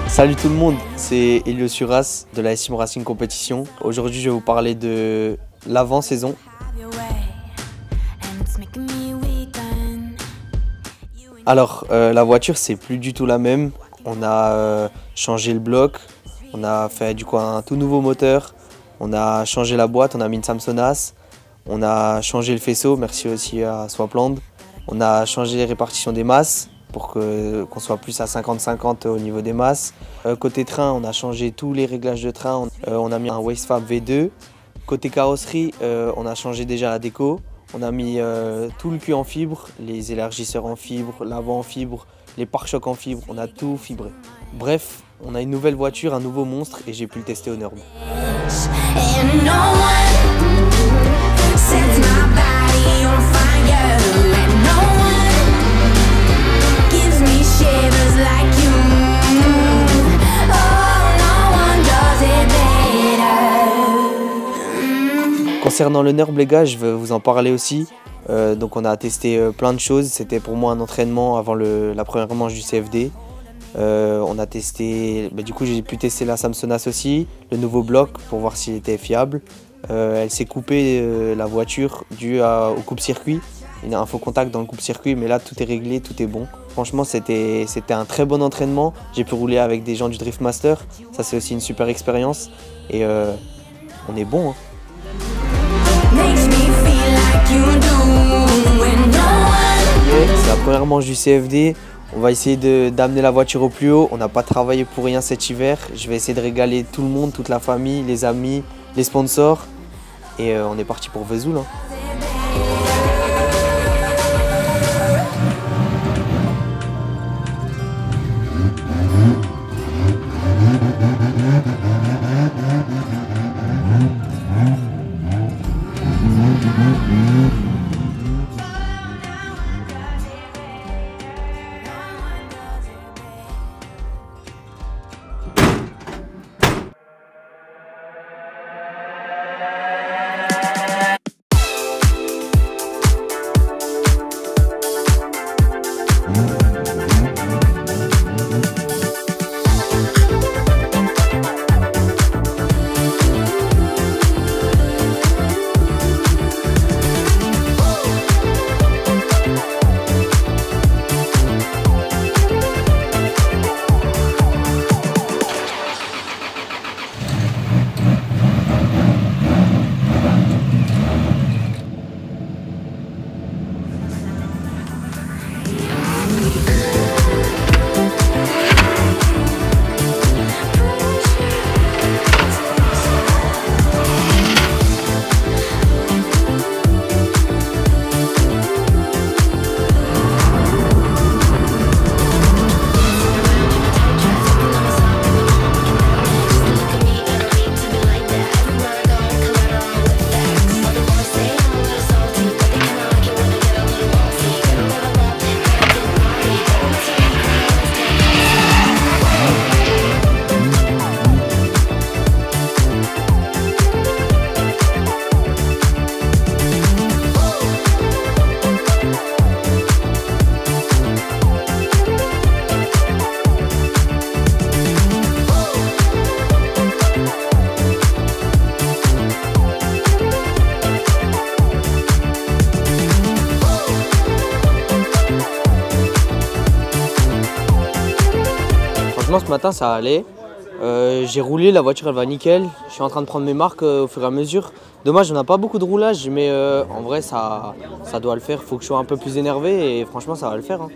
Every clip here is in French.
Salut tout le monde, c'est Elio Suras de la SIM Racing Compétition. Aujourd'hui, je vais vous parler de l'avant-saison. Alors, la voiture, c'est plus du tout la même. On a changé le bloc, on a fait du coup un tout nouveau moteur, on a changé la boîte, on a mis une Samsonas, on a changé le faisceau, merci aussi à Swapland. On a changé les répartitions des masses pour qu'on soit plus à 50-50 au niveau des masses. Côté train, on a changé tous les réglages de train. On a mis un Wastefab V2. Côté carrosserie, on a changé déjà la déco. On a mis tout le cul en fibre, les élargisseurs en fibre, l'avant en fibre, les pare-chocs en fibre, on a tout fibré. Bref, on a une nouvelle voiture, un nouveau monstre et j'ai pu le tester au Nürburgring. Concernant le Nürburgring, je vais vous en parler aussi. Donc on a testé plein de choses. C'était pour moi un entraînement avant la première manche du CFD. On a testé, du coup j'ai pu tester la Samsonas aussi, le nouveau bloc pour voir s'il était fiable. Elle s'est coupée la voiture due au coupe-circuit. Il y a un faux contact dans le coupe-circuit, mais là tout est réglé, tout est bon. Franchement c'était un très bon entraînement. J'ai pu rouler avec des gens du Driftmaster. Ça c'est aussi une super expérience. Et on est bon. Hein. C'est la première manche du CFD. On va essayer d'amener la voiture au plus haut. On n'a pas travaillé pour rien cet hiver. Je vais essayer de régaler tout le monde, toute la famille, les amis, les sponsors. Et on est parti pour Vesoul. Hein. Ce matin ça allait, j'ai roulé, la voiture elle va nickel, je suis en train de prendre mes marques au fur et à mesure. Dommage on n'a pas beaucoup de roulage mais en vrai ça doit le faire, il faut que je sois un peu plus énervé et franchement ça va le faire. Hein.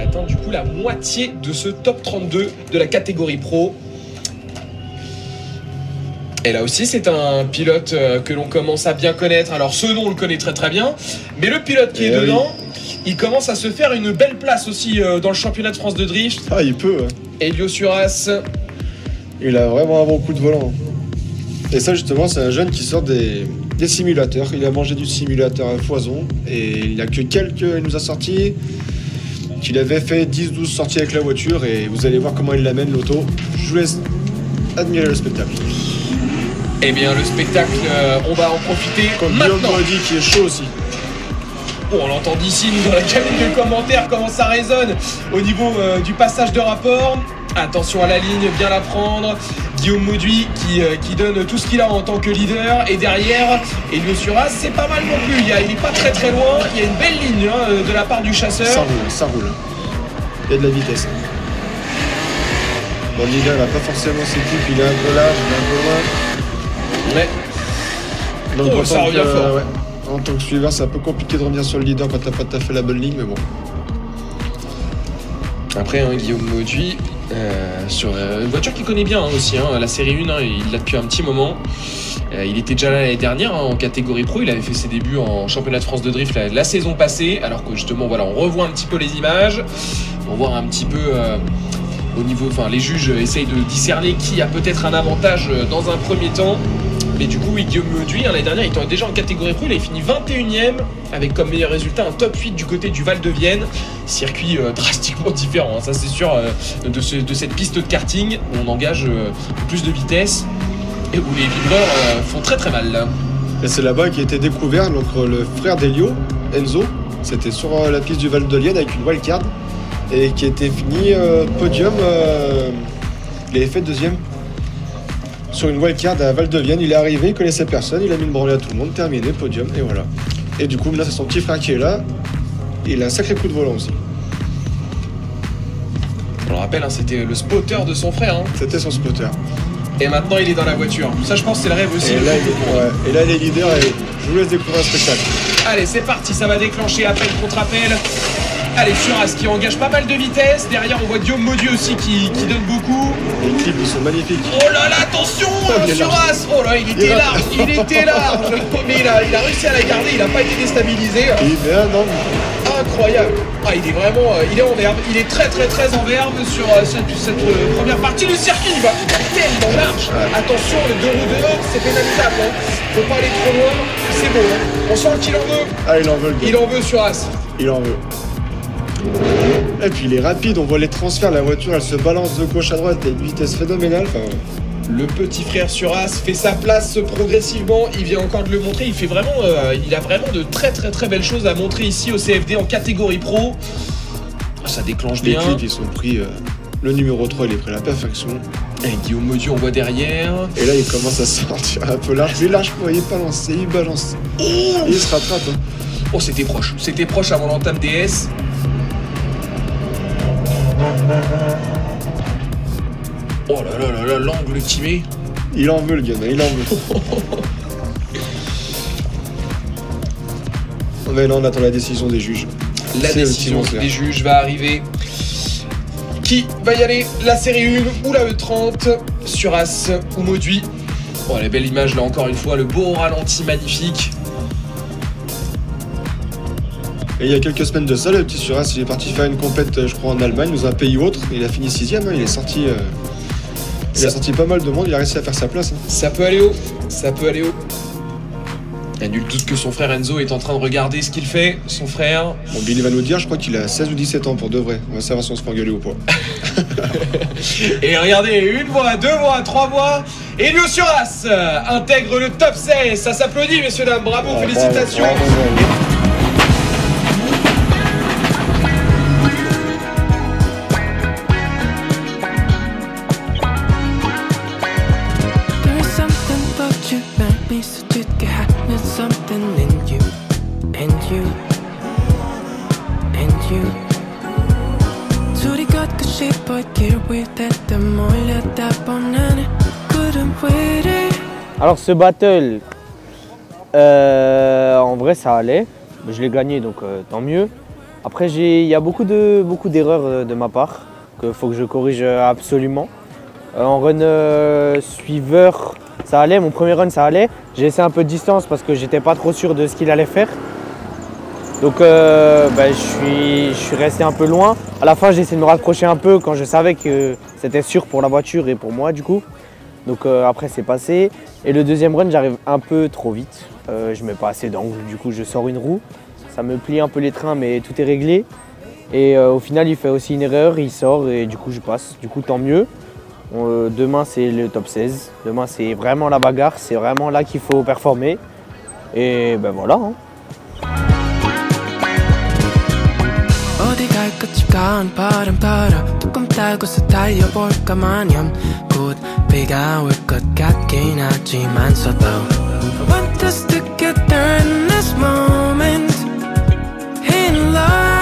atteint du coup la moitié de ce top 32 de la catégorie pro. Et là aussi, c'est un pilote que l'on commence à bien connaître. Alors, ce nom, on le connaît très très bien. Mais le pilote qui est dedans, il commence à se faire une belle place aussi dans le championnat de France de drift. Ah, il peut. Elio Suras. Il a vraiment un bon coup de volant. Et ça, justement, c'est un jeune qui sort des simulateurs. Il a mangé du simulateur à foison. Et il n'y a que il nous a sorti qu'il avait fait 10-12 sorties avec la voiture. Et vous allez voir comment il l'amène, l'auto. Je vous laisse admirer le spectacle. Eh bien, le spectacle, on va en profiter comme maintenant. Guillaume dit qui est chaud aussi. Oh, on l'entend d'ici, nous, dans la cabine de commentaires, comment ça résonne au niveau du passage de rapport. Attention à la ligne, bien la prendre. Guillaume Mauduit qui donne tout ce qu'il a en tant que leader. Et derrière, Elio Suras, c'est pas mal non plus. Il n'est pas très très loin. Il y a une belle ligne de la part du chasseur. Ça roule. Il y a de la vitesse. Bon, le leader, il n'a pas forcément ses types. Il est un peu large, il est un peu loin. Ouais. Donc, ça revient fort. Ouais. En tant que suiveur, c'est un peu compliqué de revenir sur le leader quand t'as pas tout à fait la bonne ligne, mais bon. Après, Guillaume Mauduit, sur une voiture qu'il connaît bien aussi, la série 1, il l'a depuis un petit moment. Il était déjà là l'année dernière en catégorie pro, il avait fait ses débuts en championnat de France de drift la saison passée, alors que justement, voilà, on revoit un petit peu les images, on voit un petit peu au niveau, enfin, les juges essayent de discerner qui a peut-être un avantage dans un premier temps. Mais du coup, Guillaume Mauduit, l'année dernière, il était déjà en catégorie pro, il avait fini 21ème, avec comme meilleur résultat un top 8 du côté du Val de Vienne. Circuit drastiquement différent, ça c'est sûr, de cette piste de karting, où on engage plus de vitesse, et où les vibreurs font très très mal. Et c'est là-bas qui a été découvert donc, le frère d'Elio, Enzo. C'était sur la piste du Val de Vienne avec une wildcard, et qui était fini podium, il avait fait deuxième. Sur une wildcard à Val de Vienne, il est arrivé, il connaissait personne, il a mis une branlée à tout le monde, terminé, podium, et voilà. Et du coup, là, c'est son petit frère qui est là. Il a un sacré coup de volant aussi. On le rappelle, c'était le spotter de son frère. C'était son spotter. Et maintenant, il est dans la voiture. Ça, je pense, c'est le rêve aussi. Et là, il est leader et je vous laisse découvrir un spectacle. Allez, c'est parti, ça va déclencher appel contre appel. Allez, Suras qui engage pas mal de vitesse. Derrière, on voit Guillaume Mauduit aussi qui donne beaucoup. Les clips, ils sont magnifiques. Oh là là, attention, Suras. Oh là, il était large, Mais il a réussi à la garder, il n'a pas été déstabilisé. Il met un angle. Incroyable. Ah, il est vraiment, il est en verve. Il est très très très en verve sur cette première partie du circuit. Il va tellement large. Attention, le 2 roues dehors, c'est pénalisable. Faut pas aller trop loin. C'est beau. On sent qu'il en veut. Ah, il en veut. Il en veut, Suras. Il en veut. Et puis il est rapide, on voit les transferts, la voiture elle se balance de gauche à droite à une vitesse phénoménale. Le petit frère Suras fait sa place progressivement, il vient encore de le montrer, il a vraiment de très très très belles choses à montrer ici au CFD en catégorie pro. Ça déclenche bien. Les clips ils sont pris, le numéro 3 il est pris à la perfection. Et Guillaume Mauduit on voit derrière. Et là il commence à sortir un peu large, mais large il balance, il balance. Oh, et il se rattrape. Oh c'était proche avant l'entame DS. Oh là là là là, l'angle qu'il met. Il en veut le gamin, il en veut. Mais là on attend la décision des juges. La décision des juges va arriver. Qui va y aller? La série 1 ou la E30? Suras ou Mauduit? Oh la belle image là encore une fois, le beau ralenti magnifique. Et il y a quelques semaines de ça, le petit Suras, il est parti faire une compète, je crois, en Allemagne, dans un pays autre. Il a fini 6ème, il est sorti. Il a sorti pas mal de monde, il a réussi à faire sa place. Ça peut aller haut, ça peut aller haut. Il n'y a nul doute que son frère Enzo est en train de regarder ce qu'il fait, son frère. Bon, Billy va nous dire, je crois qu'il a 16 ou 17 ans pour de vrai. On va savoir si on se fait engueuler ou pas. Et regardez, une voix, deux voix, trois voix. Elio Suras intègre le top 16. Ça s'applaudit, messieurs, dames. Bravo, félicitations. Bravo. Alors ce battle, en vrai ça allait, je l'ai gagné donc tant mieux. Après, il y a beaucoup d'erreurs de ma part qu'il faut que je corrige absolument. En run suiveur, ça allait. Mon premier run, ça allait. J'ai laissé un peu de distance parce que j'étais pas trop sûr de ce qu'il allait faire. Donc je suis resté un peu loin. À la fin, j'ai essayé de me raccrocher un peu quand je savais que c'était sûr pour la voiture et pour moi du coup. Donc après, c'est passé. Et le deuxième run, j'arrive un peu trop vite. Je mets pas assez d'angle, du coup je sors une roue. Ça me plie un peu les trains, mais tout est réglé. Et au final, il fait aussi une erreur, il sort et du coup je passe. Du coup, tant mieux. Demain, c'est le top 16. Demain, c'est vraiment la bagarre. C'est vraiment là qu'il faut performer. Et ben voilà. Hein. 어디 갈 것일까 바람 따라 조금 타고서 달려볼까 마냥 곧 비가 올 것 같긴 하지만서도 I want us together in this moment in love.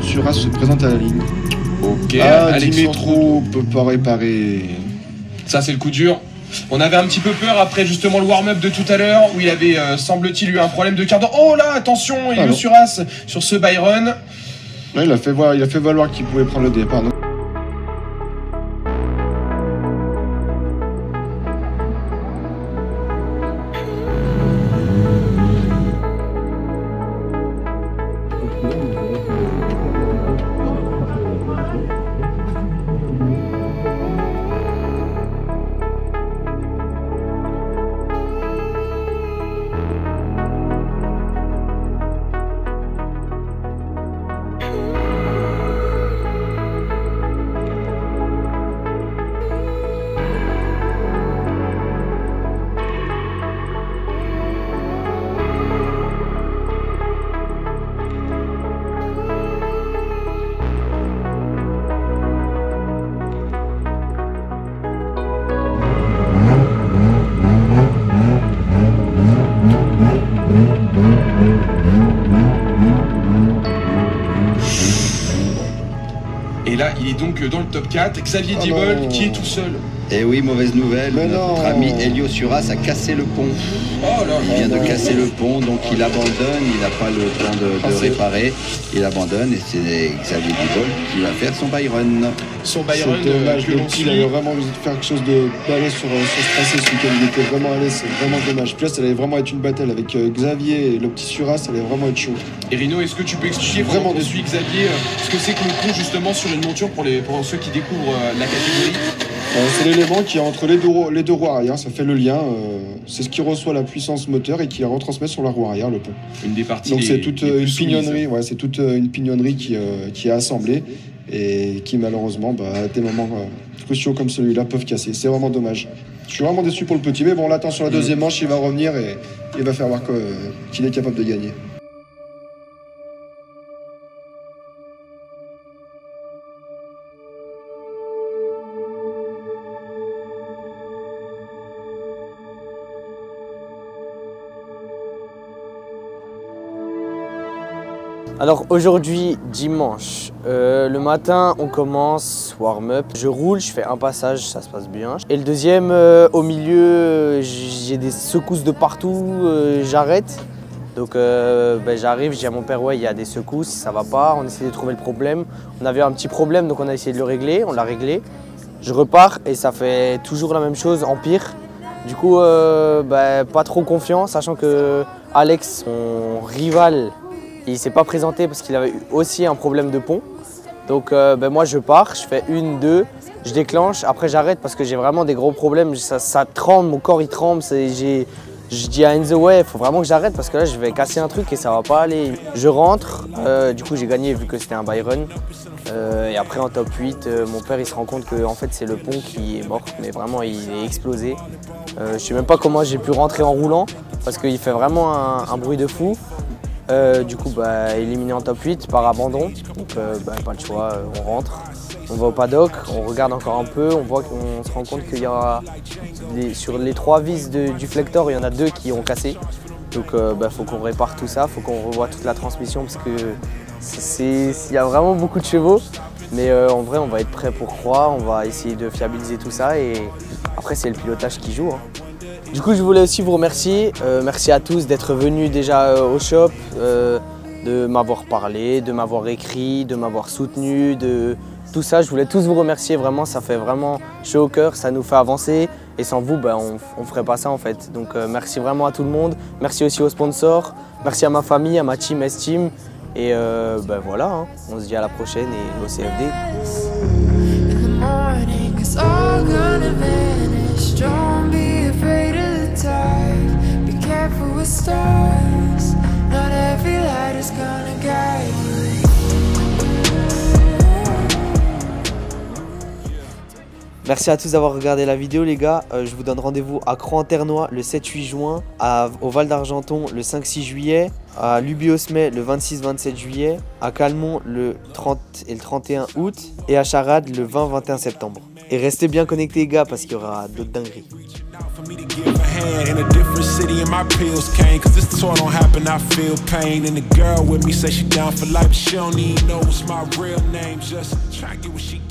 Suras se présente à la ligne. Ok, Dimitro peut pas réparer. Ça, c'est le coup dur. On avait un petit peu peur après justement le warm-up de tout à l'heure où il avait, semble-t-il, eu un problème de cardan. Oh là, attention, il est Suras sur ce Byron. Ouais, il a fait valoir qu'il pouvait prendre le départ. Donc. Et là, il est donc dans le top 4. Xavier Dibol qui est tout seul. Et oui, mauvaise nouvelle, Mais notre non. ami Elio Suras a cassé le pont. Oh là Il vient de casser le pont, donc il abandonne, il n'a pas le temps de réparer. Il abandonne et c'est Xavier Duvol qui va faire son Byron. son Byron C'est dommage, que le l'on petit, suit. il avait vraiment envie de faire quelque chose de balèze sur ce tracé ce week-end. Il était vraiment à l'aise, c'est vraiment dommage. Puis là, ça allait vraiment être une bataille avec Xavier et le petit Suras, ça allait vraiment être chaud. Et Rino, est-ce que tu peux expliquer Vraiment vraiment suit Xavier ce que c'est que le pont justement sur une monture pour ceux qui découvrent la catégorie? C'est l'élément qui est entre les deux roues arrière, ça fait le lien. C'est ce qui reçoit la puissance moteur et qui la retransmet sur la roue arrière, le pont. Une des parties. Donc c'est les toute plus une soumises. pignonnerie, ouais, c'est toute une pignonnerie qui est assemblée et qui malheureusement, à des moments cruciaux comme celui-là, peuvent casser. C'est vraiment dommage. Je suis vraiment déçu pour le petit, mais bon, on l'attend sur la deuxième manche, il va revenir et il va faire voir qu'il est capable de gagner. Alors aujourd'hui, dimanche, le matin on commence warm-up, je roule, je fais un passage, ça se passe bien. Et le deuxième, au milieu, j'ai des secousses de partout, j'arrête. Donc j'arrive, je dis à mon père, ouais, il y a des secousses, ça va pas, on essaie de trouver le problème. On avait un petit problème, donc on a essayé de le régler, on l'a réglé. Je repars et ça fait toujours la même chose, en pire. Du coup, pas trop confiant, sachant que Alex, mon rival, il ne s'est pas présenté parce qu'il avait aussi un problème de pont. Donc moi je pars, je fais 1, 2, je déclenche, après j'arrête parce que j'ai vraiment des gros problèmes, ça tremble, mon corps il tremble. Je dis à Enzo, ouais, il faut vraiment que j'arrête parce que là je vais casser un truc et ça va pas aller. Je rentre, du coup j'ai gagné vu que c'était un Byron. Et après en top 8, mon père il se rend compte que en fait, c'est le pont qui est mort, mais vraiment il est explosé. Je sais même pas comment j'ai pu rentrer en roulant parce qu'il fait vraiment un bruit de fou. Du coup, éliminé en top 8 par abandon, donc pas le choix, on rentre, on va au paddock, on regarde encore un peu, on voit qu'on se rend compte qu'il y aura, sur les 3 vis du flector, il y en a 2 qui ont cassé. Donc faut qu'on répare tout ça, faut qu'on revoie toute la transmission parce que il y a vraiment beaucoup de chevaux. Mais en vrai, on va être prêt pour croire, on va essayer de fiabiliser tout ça et après c'est le pilotage qui joue. Du coup, je voulais aussi vous remercier. Merci à tous d'être venus déjà au shop, de m'avoir parlé, de m'avoir écrit, de m'avoir soutenu, de tout ça. Je voulais tous vous remercier, vraiment, ça fait vraiment chaud au cœur, ça nous fait avancer. Et sans vous, on ne ferait pas ça en fait. Donc merci vraiment à tout le monde. Merci aussi aux sponsors. Merci à ma famille, à ma team S-Team. Et voilà, on se dit à la prochaine et au CFD. Be careful with stars. Not every light is gonna guide you. Merci à tous d'avoir regardé la vidéo les gars. Je vous donne rendez-vous à Croix-en-Ternois le 7-8 juin, au Val d'Argenton le 5-6 juillet, à Lubiosmet le 26-27 juillet, à Calmont le 30 et le 31 août et à Charade le 20-21 septembre. Et restez bien connectés les gars parce qu'il y aura d'autres dingueries. For me to give a hand in a different city and my pills came. Cause this tour don't happen, I feel pain. And the girl with me say she down for life, but she don't even know what's my real name. Just try to get what she